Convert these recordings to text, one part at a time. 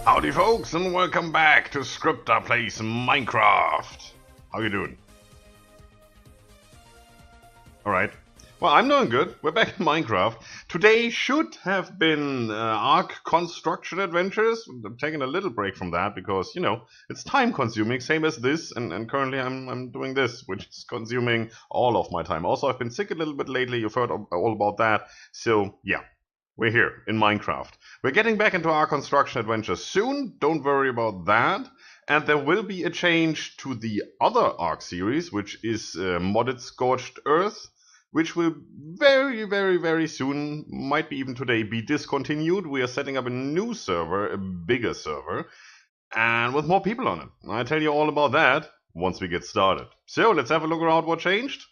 Howdy folks, and welcome back to Scryptar Plays Minecraft. How you doing? Alright. Well, I'm doing good. We're back in Minecraft. Today should have been Ark Construction Adventures. I'm taking a little break from that because, you know, it's time consuming, same as this, and currently I'm doing this, which is consuming all of my time. Also, I've been sick a little bit lately, you've heard all about that, so yeah. We're here in Minecraft. We're getting back into our construction adventure soon, don't worry about that. And there will be a change to the other Ark series, which is Modded Scorched Earth, which will very soon, might be even today, be discontinued. We are setting up a new server, a bigger server, and with more people on it. I'll tell you all about that once we get started. So let's have a look around what changed.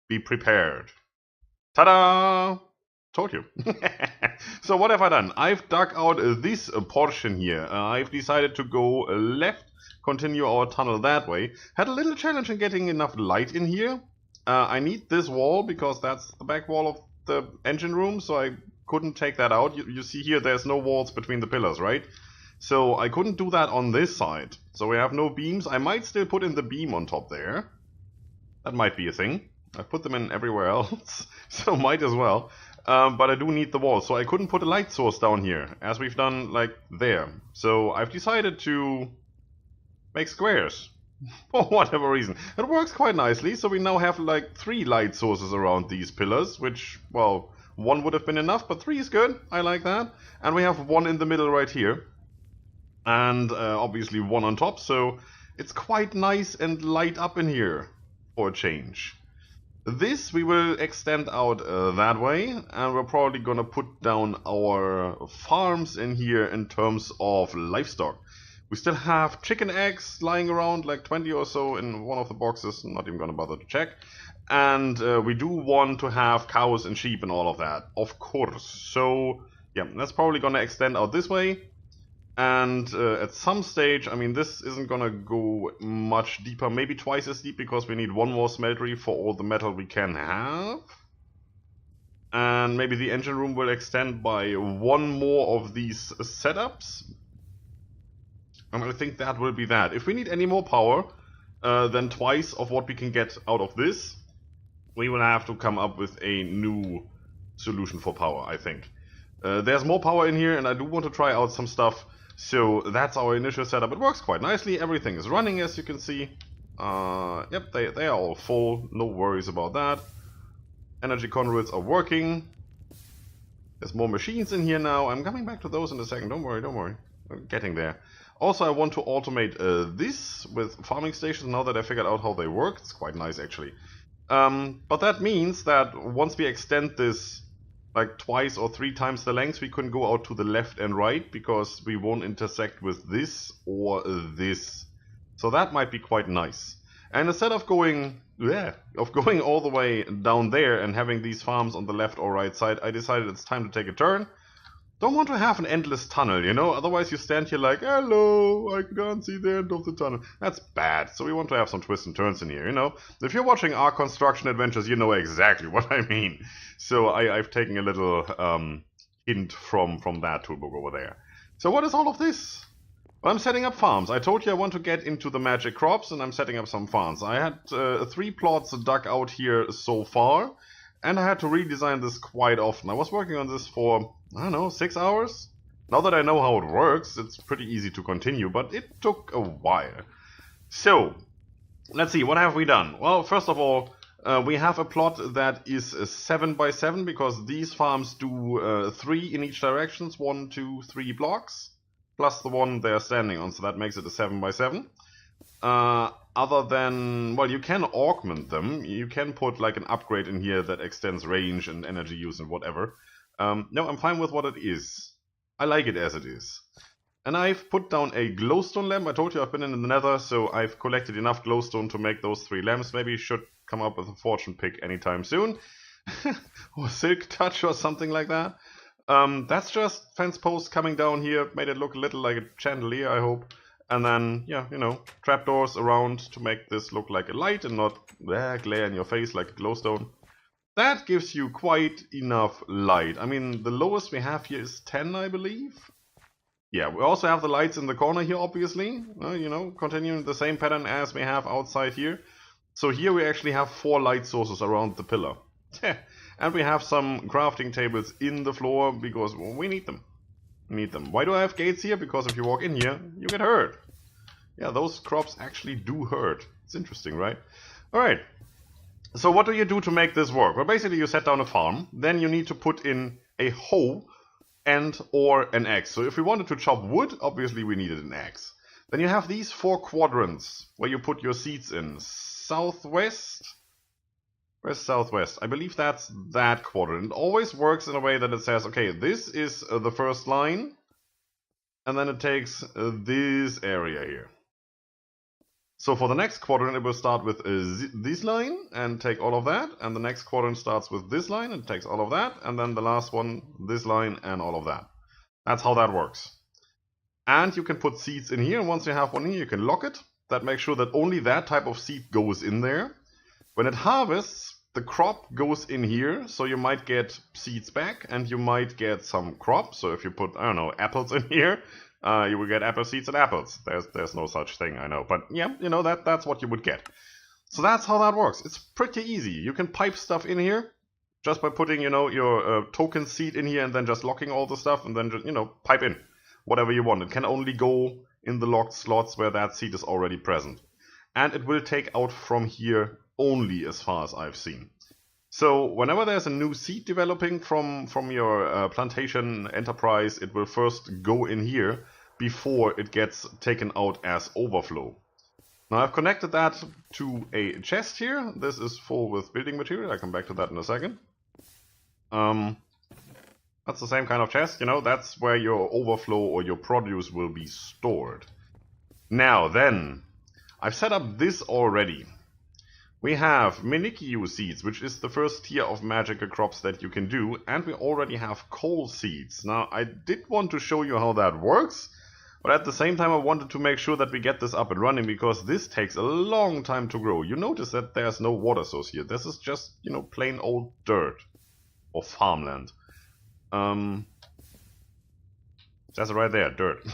Be prepared. Ta-da! Told you. So what have I done? I've dug out this portion here. I've decided to go left, continue our tunnel that way. Had a little challenge in getting enough light in here. I need this wall because that's the back wall of the engine room, so I couldn't take that out. You see here there's no walls between the pillars, right? So I couldn't do that on this side. So we have no beams. I might still put in the beam on top there. That might be a thing. I put them in everywhere else, so might as well. But I do need the wall, so I couldn't put a light source down here, as we've done, like, there. So I've decided to make squares, for whatever reason. It works quite nicely, so we now have, like, 3 light sources around these pillars, which, well, 1 would have been enough, but 3 is good, I like that. And we have 1 in the middle right here, and obviously 1 on top, so it's quite nice and light up in here, for a change. This we will extend out that way, and we're probably gonna put down our farms in here in terms of livestock. We still have chicken eggs lying around, like 20 or so in one of the boxes, I'm not even gonna bother to check. And we do want to have cows and sheep and all of that, of course. So yeah, that's probably gonna extend out this way. And at some stage, I mean, this isn't gonna go much deeper, maybe twice as deep, because we need 1 more smeltery for all the metal we can have. And maybe the engine room will extend by 1 more of these setups. And I think that will be that. If we need any more power than twice of what we can get out of this, we will have to come up with a new solution for power, I think. There's more power in here, and I do want to try out some stuff. So that's our initial setup. It works quite nicely. Everything is running, as you can see. Yep, they are all full. No worries about that. Energy conduits are working. There's more machines in here now. I'm coming back to those in a second. Don't worry, don't worry. We're getting there. Also, I want to automate this with farming stations now that I figured out how they work. It's quite nice, actually. But that means that once we extend this like twice or 3 times the length, we can go out to the left and right, because we won't intersect with this or this. So that might be quite nice. And instead of going all the way down there and having these farms on the left or right side, I decided it's time to take a turn. Don't want to have an endless tunnel, you know? Otherwise you stand here like, hello, I can't see the end of the tunnel. That's bad. So we want to have some twists and turns in here, you know? If you're watching our construction adventures, you know exactly what I mean. So I've taken a little hint from that toolbook over there. So what is all of this? Well, I'm setting up farms. I told you I want to get into the magic crops, and I'm setting up some farms. I had 3 plots dug out here so far, and I had to redesign this quite often. I was working on this for, I don't know, 6 hours? Now that I know how it works, it's pretty easy to continue, but it took a while. So, let's see, what have we done? Well, first of all, we have a plot that is 7 by 7, because these farms do 3 in each direction, 1, 2, 3 blocks, plus the one they're standing on, so that makes it a 7 by 7. Other than, well, you can augment them. You can put like an upgrade in here that extends range and energy use and whatever. No, I'm fine with what it is. I like it as it is. And I've put down a glowstone lamp. I told you I've been in the nether, so I've collected enough glowstone to make those 3 lamps. Maybe should come up with a fortune pick anytime soon. Or silk touch or something like that. That's just fence posts coming down here. Made it look a little like a chandelier, I hope. And then, yeah, you know, trapdoors around to make this look like a light and not glare in your face like a glowstone. That gives you quite enough light. I mean, the lowest we have here is 10, I believe. Yeah, we also have the lights in the corner here, obviously. You know, continuing the same pattern as we have outside here. So here we actually have 4 light sources around the pillar. And we have some crafting tables in the floor because we need them. Why do I have gates here? Because if you walk in here, you get hurt. Yeah, those crops actually do hurt. It's interesting, right? Alright. So what do you do to make this work? Well, basically you set down a farm. Then you need to put in a hoe and or an axe. So if we wanted to chop wood, obviously we needed an axe. Then you have these 4 quadrants where you put your seeds in. Southwest? Where's southwest? I believe that's that quadrant. It always works in a way that it says, okay, this is the first line, and then it takes this area here. So for the next quadrant, it will start with this line and take all of that, and the next quadrant starts with this line and takes all of that, and then the last one, this line and all of that. That's how that works. And you can put seeds in here, and once you have one in here, you can lock it. That makes sure that only that type of seed goes in there. When it harvests, the crop goes in here, so you might get seeds back, and you might get some crop. So if you put, I don't know, apples in here, you will get apple seeds and apples. There's no such thing, I know. But yeah, you know, that's what you would get. So that's how that works. It's pretty easy. You can pipe stuff in here just by putting, you know, your token seed in here and then just locking all the stuff and then just, you know, pipe in whatever you want. It can only go in the locked slots where that seed is already present. And it will take out from here only, as far as I've seen. So whenever there's a new seed developing from your plantation enterprise, it will first go in here before it gets taken out as overflow. Now I've connected that to a chest here. This is full with building material. I'll come back to that in a second. That's the same kind of chest, you know, that's where your overflow or your produce will be stored. Now then, I've set up this already. We have NEI seeds, which is the first tier of magical crops that you can do, and we already have coal seeds. Now, I did want to show you how that works, but at the same time I wanted to make sure that we get this up and running, because this takes a long time to grow. You notice that there's no water source here. This is just, you know, plain old dirt or farmland. That's right there, dirt.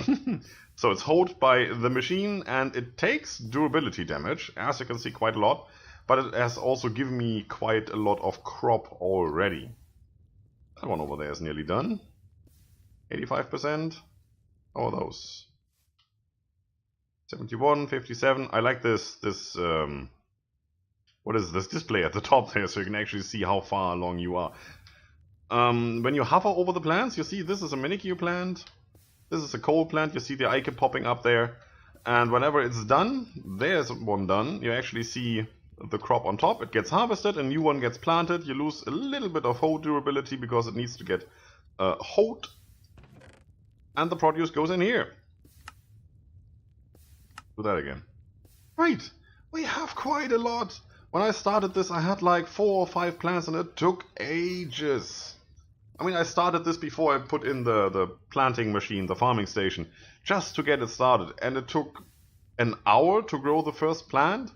So it's held by the machine, and it takes durability damage, as you can see, quite a lot. But it has also given me quite a lot of crop already. That one over there is nearly done. 85%. How are those? 71, 57. I like this what is this display at the top there, so you can actually see how far along you are. When you hover over the plants, you see this is a NEI plant. This is a coal plant. You see the icon popping up there. And whenever it's done, there's one done. You actually see the crop on top. It gets harvested, a new one gets planted. You lose a little bit of hoe durability because it needs to get hoed, and the produce goes in here. Do that again. Right, we have quite a lot. When I started this, I had like 4 or 5 plants, and it took ages. I mean, I started this before I put in the planting machine, the farming station, just to get it started, and it took an hour to grow the first plant.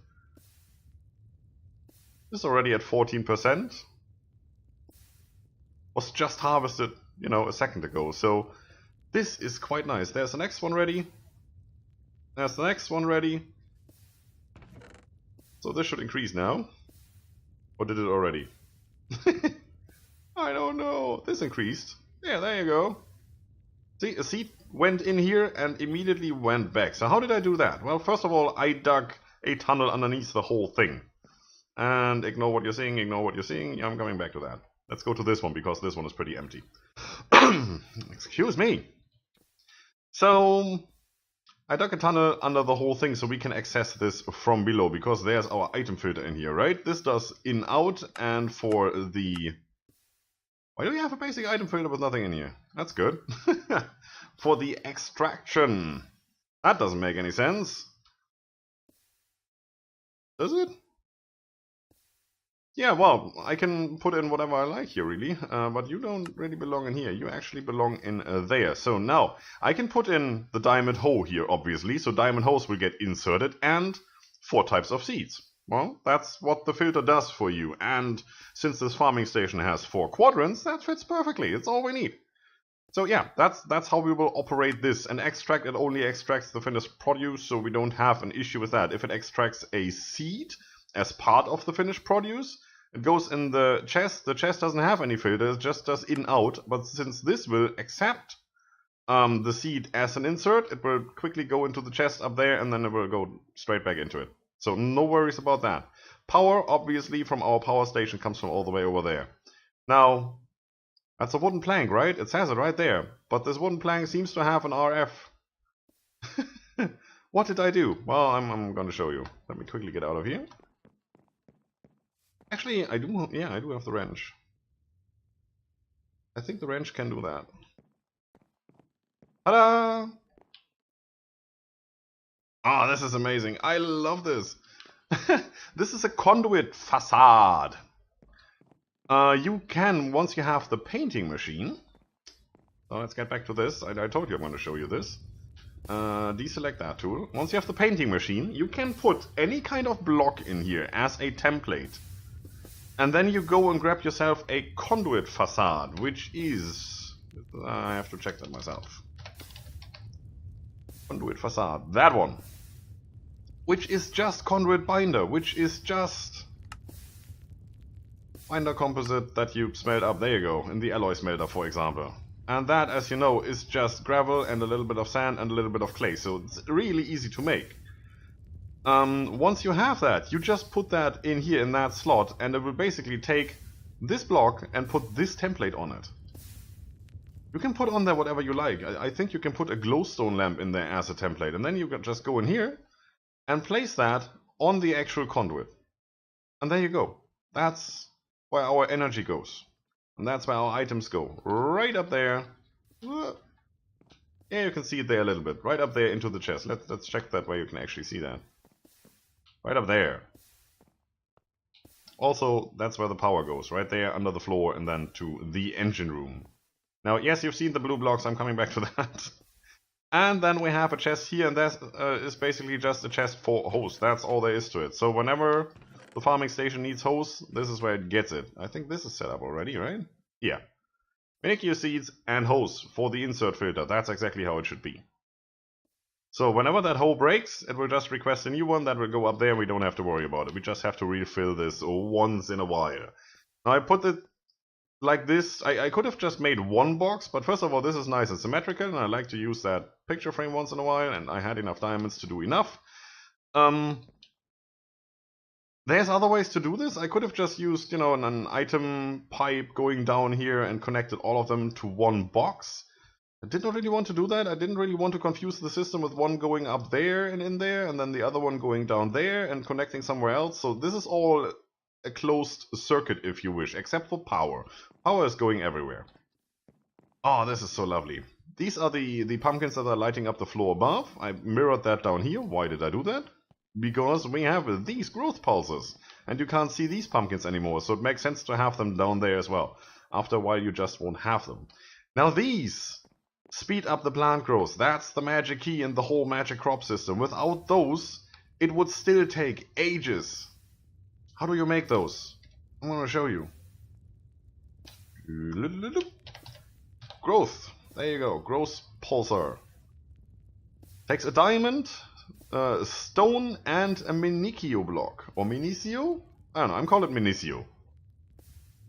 This is already at 14%. Was just harvested, you know, a second ago. So this is quite nice. There's the next one ready. There's the next one ready. So this should increase now. Or did it already? I don't know. This increased. Yeah, there you go. See, a seed went in here and immediately went back. So how did I do that? Well, first of all, I dug a tunnel underneath the whole thing. And ignore what you're seeing, ignore what you're seeing. Yeah, I'm coming back to that. Let's go to this one, because this one is pretty empty. Excuse me. So, I dug a tunnel under the whole thing so we can access this from below, because there's our item filter in here, right? This does in-out, and for the... Why do we have a basic item filter with nothing in here? That's good. For the extraction. That doesn't make any sense. Does it? Yeah, well, I can put in whatever I like here, really, but you don't really belong in here. You actually belong in there. So now, I can put in the diamond hoe here, obviously, so diamond hoes will get inserted, and 4 types of seeds. Well, that's what the filter does for you, and since this farming station has 4 quadrants, that fits perfectly. It's all we need. So yeah, that's how we will operate this. And extract, it only extracts the finished produce, so we don't have an issue with that. If it extracts a seed as part of the finished produce, it goes in the chest. The chest doesn't have any filter, it just does in-out. But since this will accept the seed as an insert, it will quickly go into the chest up there, and then it will go straight back into it. So no worries about that. Power, obviously, from our power station comes from all the way over there. Now, that's a wooden plank, right? It says it right there. But this wooden plank seems to have an RF. What did I do? Well, I'm going to show you. Let me quickly get out of here. Actually, I do have the wrench. I think the wrench can do that. Ta-da! Oh, this is amazing. I love this. This is a conduit facade. You can, once you have the painting machine, so let's get back to this. I told you I'm going to show you this. Deselect that tool. Once you have the painting machine, you can put any kind of block in here as a template. And then you go and grab yourself a conduit facade, which is... I have to check that myself. Conduit facade, that one. Which is just conduit binder, which is just... binder composite that you smelt up, there you go, in the alloy smelter, for example. And that, as you know, is just gravel and a little bit of sand and a little bit of clay, so it's really easy to make. Once you have that, you just put that in here in that slot, and it will basically take this block and put this template on it. You can put on there whatever you like. I think you can put a glowstone lamp in there as a template, and then you can just go in here and place that on the actual conduit. And there you go. That's where our energy goes. And that's where our items go. Right up there. Yeah, you can see it there a little bit. Right up there into the chest. Let's check that way you can actually see that. Right up there. Also, that's where the power goes. Right there under the floor and then to the engine room. Now, yes, you've seen the blue blocks. I'm coming back to that. And then we have a chest here, and that is basically just a chest for hose. That's all there is to it. So whenever the farming station needs hose, this is where it gets it. I think this is set up already, right? Yeah. Make your seeds and hose for the insert filter. That's exactly how it should be. So whenever that hole breaks, it will just request a new one that will go up there. We don't have to worry about it. We just have to refill this once in a while. Now I put it like this. I could have just made one box, but first of all, this is nice and symmetrical, and I like to use that picture frame once in a while, and I had enough diamonds to do enough. There's other ways to do this. I could have just used, an item pipe going down here and connected all of them to one box. I did not really want to do that. I didn't really want to confuse the system with one going up there and in there, and then the other one going down there and connecting somewhere else. So this is all a closed circuit, if you wish, except for power. Power is going everywhere. Oh, this is so lovely. These are the pumpkins that are lighting up the floor above. I mirrored that down here. Why did I do that? Because we have these growth pulses, and you can't see these pumpkins anymore, so it makes sense to have them down there as well. After a while, you just won't have them. Now these speed up the plant growth. That's the magic key in the whole magic crop system. Without those, it would still take ages. How do you make those? I'm going to show you. Growth. There you go. Growth pulsar. Takes a diamond, stone, and a Minicio block. Or Minicio? I don't know. I'm calling it Minicio.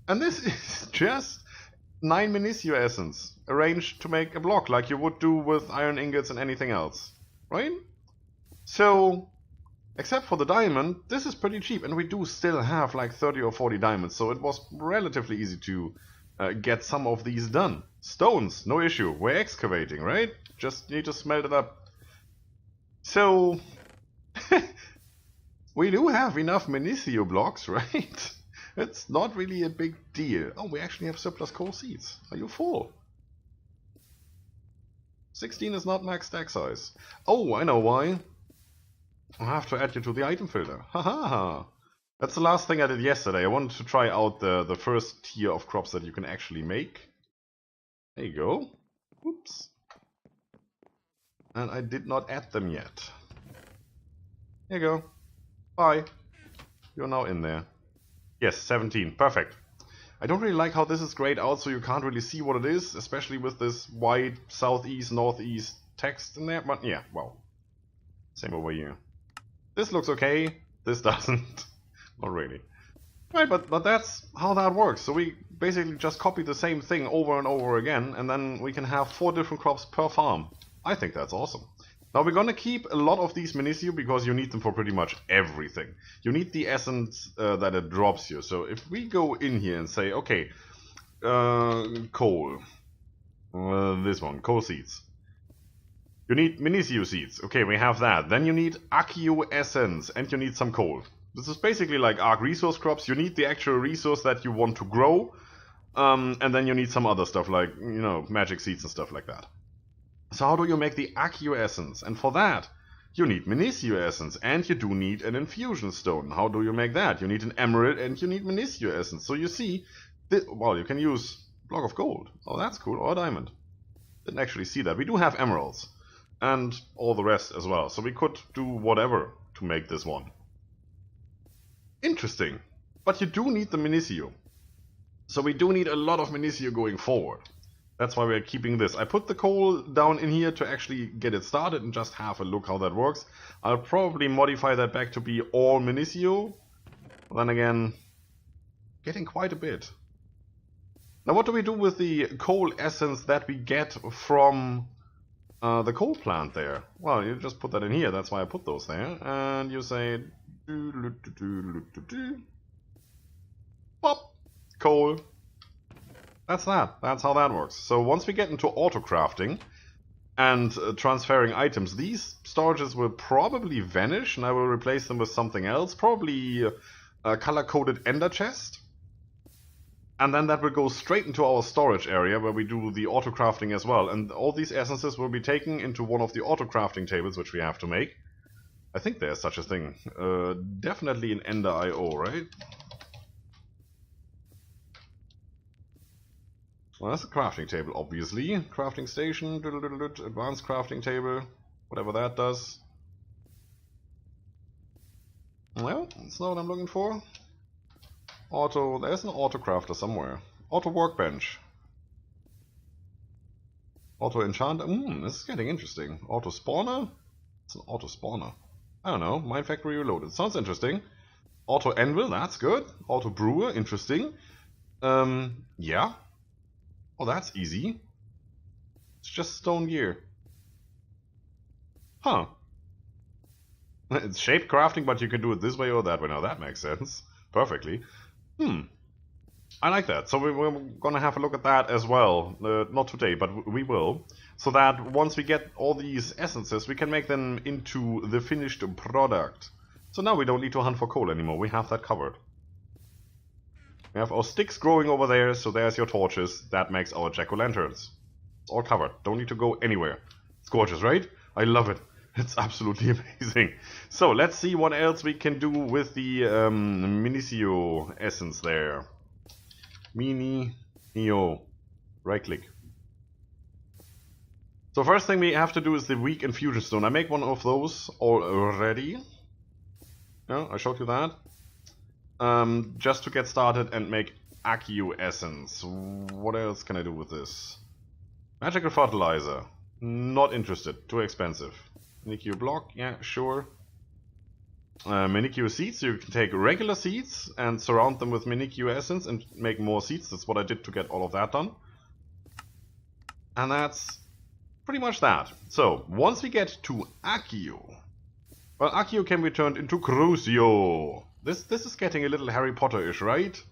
And this is just 9 Minicio essence arranged to make a block like you would do with iron ingots and anything else. Right? So, except for the diamond, this is pretty cheap. And we do still have like 30 or 40 diamonds. So it was relatively easy to get some of these done. Stones, no issue. We're excavating, right? Just need to smelt it up. So, we do have enough Minicio blocks, right? It's not really a big deal. Oh, we actually have surplus coal seeds. Are you full? 16 is not max stack size. Oh, I know why. I have to add you to the item filter. Haha. That's the last thing I did yesterday. I wanted to try out the first tier of crops that you can actually make. There you go. Oops. And I did not add them yet. There you go. Bye. You're now in there. Yes, 17. Perfect. I don't really like how this is grayed out, so you can't really see what it is, especially with this white southeast, northeast text in there. But yeah, well, same over here. This looks okay. This doesn't. Not really. Right, but that's how that works. So we basically just copy the same thing over and over again, and then we can have 4 different crops per farm. I think that's awesome. Now we're gonna keep a lot of these Minicio because you need them for pretty much everything. You need the essence that it drops you. So if we go in here and say, okay, coal, this one, coal seeds. You need Minicio seeds. Okay, we have that. Then you need Accio essence, and you need some coal. This is basically like Arc resource crops. You need the actual resource that you want to grow, and then you need some other stuff like, you know, magic seeds and stuff like that. So how do you make the Accio essence? And for that, you need Minicio essence, and you do need an infusion stone. How do you make that? You need an emerald, and you need Minicio essence. So you see, well, you can use block of gold. Oh, that's cool. Or a diamond. Didn't actually see that. We do have emeralds, and all the rest as well. So we could do whatever to make this one. Interesting. But you do need the Minicio. So we do need a lot of Minicio going forward. That's why we're keeping this. I put the coal down in here to actually get it started and just have a look how that works. I'll probably modify that back to be all Minicio. Then again, getting quite a bit. Now what do we do with the coal essence that we get from the coal plant there? Well, you just put that in here. That's why I put those there. And you say... Pop! Coal. That's that. That's how that works. So once we get into auto-crafting and transferring items, these storages will probably vanish, and I will replace them with something else. Probably a color-coded ender chest. And then that will go straight into our storage area where we do the auto-crafting as well. And all these essences will be taken into one of the auto-crafting tables which we have to make. I think there's such a thing. Definitely in EnderIO, right? Well, that's a crafting table, obviously. Crafting station, advanced crafting table, whatever that does. Well, that's not what I'm looking for. Auto, there's an auto crafter somewhere. Auto workbench. Auto enchanter. This is getting interesting. Auto spawner? It's an auto spawner. I don't know. MineFactory Reloaded. Sounds interesting. Auto anvil, that's good. Auto brewer, interesting. Yeah. Oh, that's easy. It's just stone gear. Huh. It's shape crafting, but you can do it this way or that way. Now that makes sense. Perfectly. I like that. So we're gonna have a look at that as well. Not today, but we will. So that once we get all these essences, we can make them into the finished product. So now we don't need to hunt for coal anymore. We have that covered. We have our sticks growing over there, so there's your torches. That makes our jack-o'-lanterns. It's all covered. Don't need to go anywhere. It's gorgeous, right? I love it. It's absolutely amazing. So let's see what else we can do with the Minicio essence there. Mini-io. Right click. So first thing we have to do is the weak infusion stone. I make one of those already. Yeah, I showed you that. Just to get started and make Accio essence. What else can I do with this? Magical fertilizer. Not interested. Too expensive. Minicio block. Yeah, sure. Minicio seeds. You can take regular seeds and surround them with Minicio essence and make more seeds. That's what I did to get all of that done. And that's pretty much that. So, once we get to Accio, well, Accio can be turned into Crucio. This is getting a little Harry Potter-ish, right?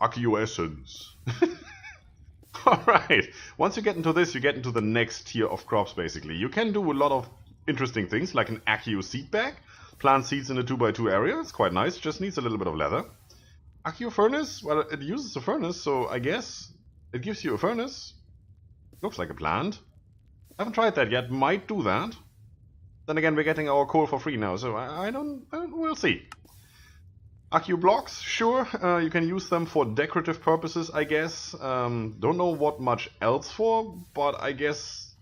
Accio essence. Alright, once you get into this, you get into the next tier of crops, basically. You can do a lot of interesting things, like an Accio seed bag. Plant seeds in a 2x2 area. It's quite nice, just needs a little bit of leather. Accio furnace, well, it uses a furnace, so I guess it gives you a furnace. Looks like a plant. I haven't tried that yet, might do that. Then again, we're getting our coal for free now, so we'll see. Accio blocks, sure, you can use them for decorative purposes, I guess. Don't know what much else for, but I guess,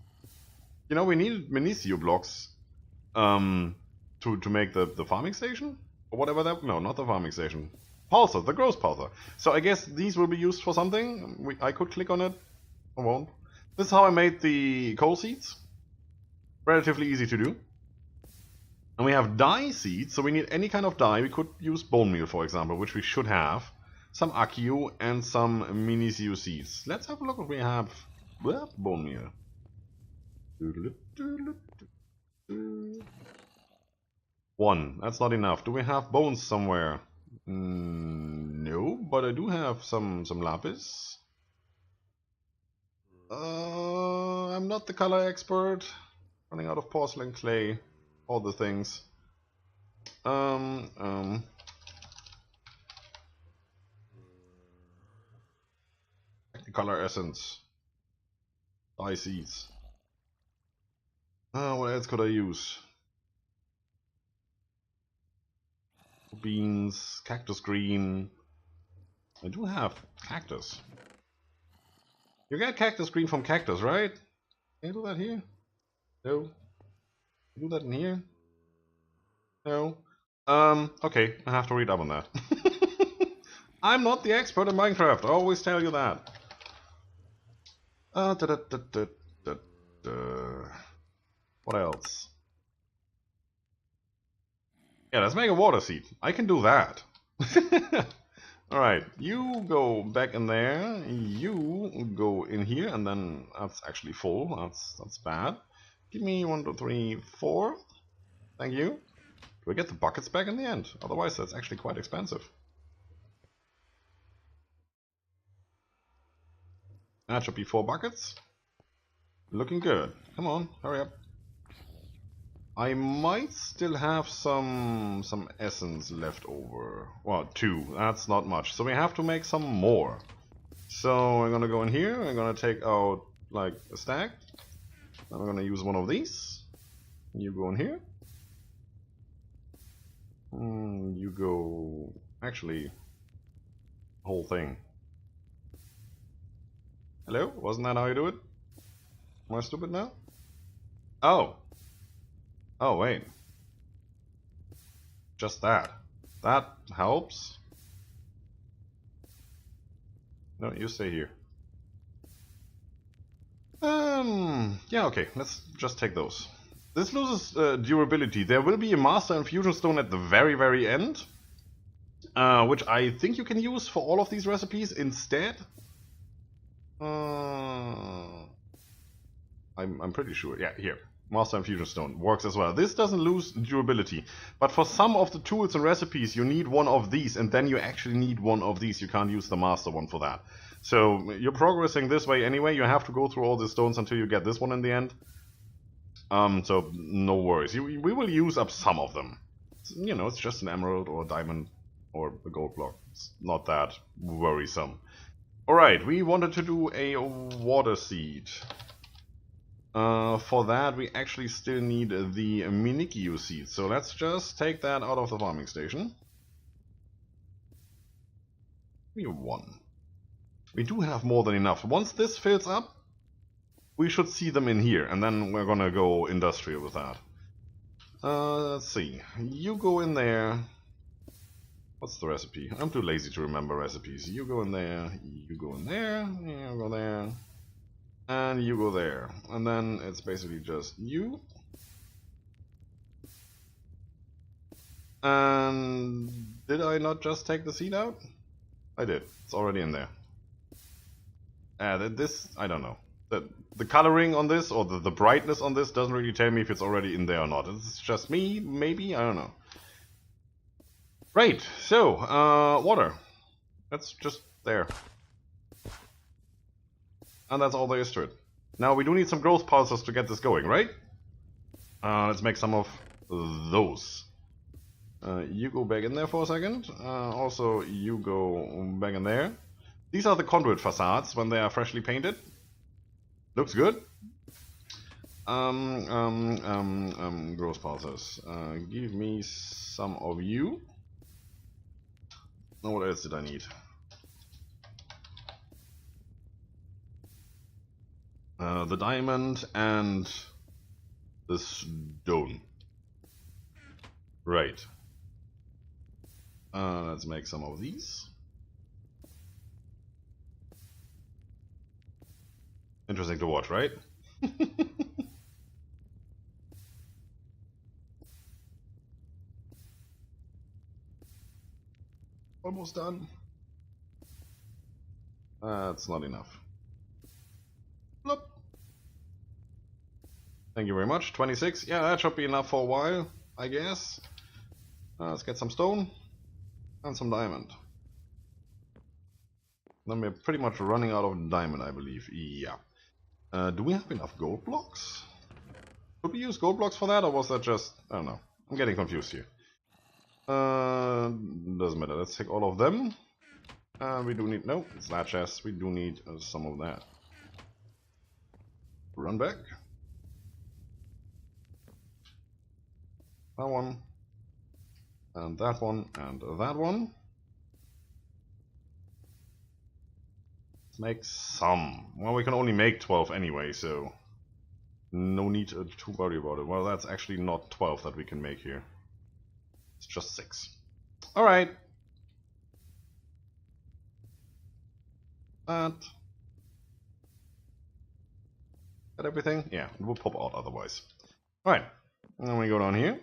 you know, we needed Minicio blocks to make the farming station? Or whatever that, no, not the farming station. pulsar, the growth pulsar. So I guess these will be used for something. I could click on it. I won't. This is how I made the coal seeds. Relatively easy to do. And we have dye seeds, so we need any kind of dye. We could use bone meal, for example, which we should have. Some Accio and some Minizio seeds. Let's have a look what we have. Well, bone meal. One. That's not enough. Do we have bones somewhere? No, but I do have some lapis. I'm not the color expert. Running out of porcelain clay. All the things. Color essence. Dye seeds. What else could I use? Beans, cactus green. I do have cactus. You get cactus green from cactus, right? Can you do that here? No. Can you do that in here? No. Okay, I have to read up on that. I'm not the expert in Minecraft, I always tell you that. What else? Yeah, let's make a water seed. I can do that. Alright, you go back in there, you go in here, and then that's actually full. That's bad. Give me 1, 2, 3, 4. Thank you. Do I get the buckets back in the end? Otherwise that's actually quite expensive. That should be 4 buckets. Looking good. Come on, hurry up. I might still have some essence left over. Well, 2. That's not much. So we have to make some more. So I'm gonna go in here. I'm gonna take out like a stack. I'm gonna use one of these. You go in here. You go. Actually, whole thing. Hello? Wasn't that how you do it? Am I stupid now? Oh. Oh, wait. Just that. That helps. No, you stay here. Yeah, okay. Let's just take those. This loses durability. There will be a Master Infusion Stone at the very, very end. Which I think you can use for all of these recipes instead. I'm pretty sure. Yeah, here. Master Infusion Stone works as well. This doesn't lose durability, but for some of the tools and recipes you need one of these, and then you actually need one of these. You can't use the master one for that. So you're progressing this way anyway. You have to go through all the stones until you get this one in the end. So no worries. We will use up some of them. You know, it's just an emerald or a diamond or a gold block. It's not that worrisome. Alright, we wanted to do a water seed. For that we actually still need the Minizio seed, so let's just take that out of the farming station. We have 1. We do have more than enough. Once this fills up, we should see them in here, and then we're gonna go industrial with that. Let's see. You go in there. What's the recipe? I'm too lazy to remember recipes. You go in there, you go in there, you go there. And you go there, and then it's basically just you. And did I not just take the seed out? I did. It's already in there. This, I don't know. The coloring on this, or the brightness on this, doesn't really tell me if it's already in there or not. It's just me, maybe? I don't know. Right, so, water. That's just there. And that's all there is to it. Now we do need some growth pulses to get this going, right? Let's make some of those. You go back in there for a second. Also, you go back in there. These are the conduit facades when they are freshly painted. Looks good. Growth pulses. Give me some of you. Now, what else did I need? The diamond and the stone. Right. Let's make some of these. Interesting to watch, right? Almost done. That's not enough. Bloop. Thank you very much. 26. Yeah, that should be enough for a while, I guess. Let's get some stone and some diamond. Then we're pretty much running out of diamond, I believe. Yeah. Do we have enough gold blocks? Could we use gold blocks for that, or was that just... I don't know. I'm getting confused here. Doesn't matter. Let's take all of them. We do need... No, it's that chest. We do need some of that. Run back. That one. And that one. And that one. Let's make some. Well, we can only make 12 anyway, so... No need to worry about it. Well, that's actually not 12 that we can make here. It's just 6. Alright. That. Got everything? Yeah, it will pop out otherwise. Alright. And then we go down here.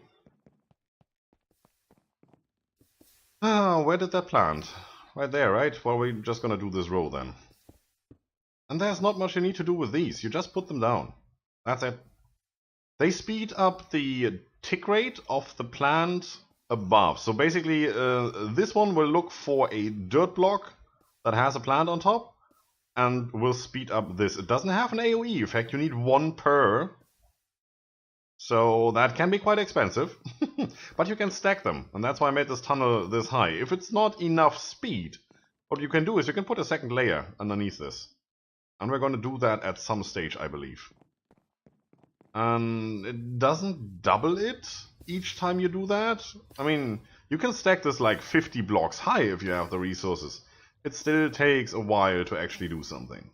Where did that plant? Right there, right? Well, we're just gonna do this row then. And there's not much you need to do with these. You just put them down. That's it. They speed up the tick rate of the plant above. So basically, this one will look for a dirt block that has a plant on top and will speed up this. It doesn't have an AoE effect. You need 1 per. So that can be quite expensive. But you can stack them. And that's why I made this tunnel this high. If it's not enough speed, what you can do is you can put a second layer underneath this. And we're going to do that at some stage, I believe. And it doesn't double it each time you do that. I mean, you can stack this like 50 blocks high if you have the resources. It still takes a while to actually do something.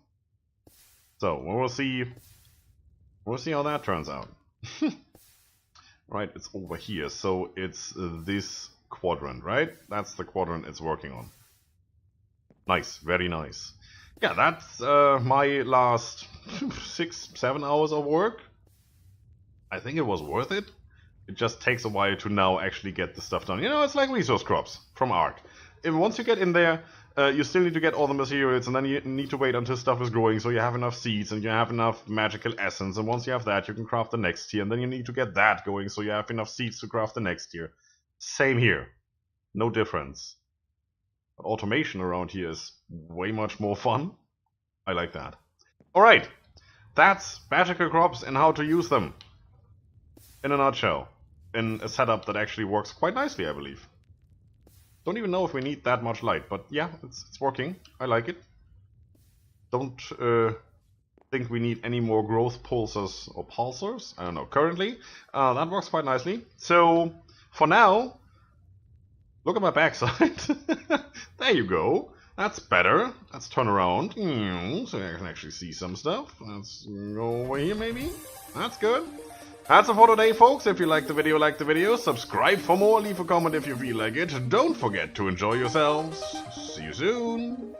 So, we'll see how that turns out. Right, it's over here, so it's this quadrant, right? That's the quadrant it's working on. Nice, very nice. Yeah, that's my last 6-7 hours of work. I think it was worth it. It just takes a while to now actually get the stuff done. You know, it's like resource crops from Ark. Once you get in there, you still need to get all the materials, and then you need to wait until stuff is growing so you have enough seeds and you have enough magical essence. And once you have that, you can craft the next tier, and then you need to get that going so you have enough seeds to craft the next tier. Same here. No difference. But automation around here is way much more fun. I like that. Alright. That's magical crops and how to use them. In a nutshell. In a setup that actually works quite nicely, I believe. Don't even know if we need that much light, but yeah, it's working. I like it. Don't think we need any more growth pulsers or pulsers. I don't know. Currently, that works quite nicely. So, for now, look at my backside. There you go. That's better. Let's turn around. So I can actually see some stuff. Let's go over here, maybe. That's good. That's it for today, folks. If you liked the video, subscribe for more, leave a comment if you feel like it. Don't forget to enjoy yourselves. See you soon.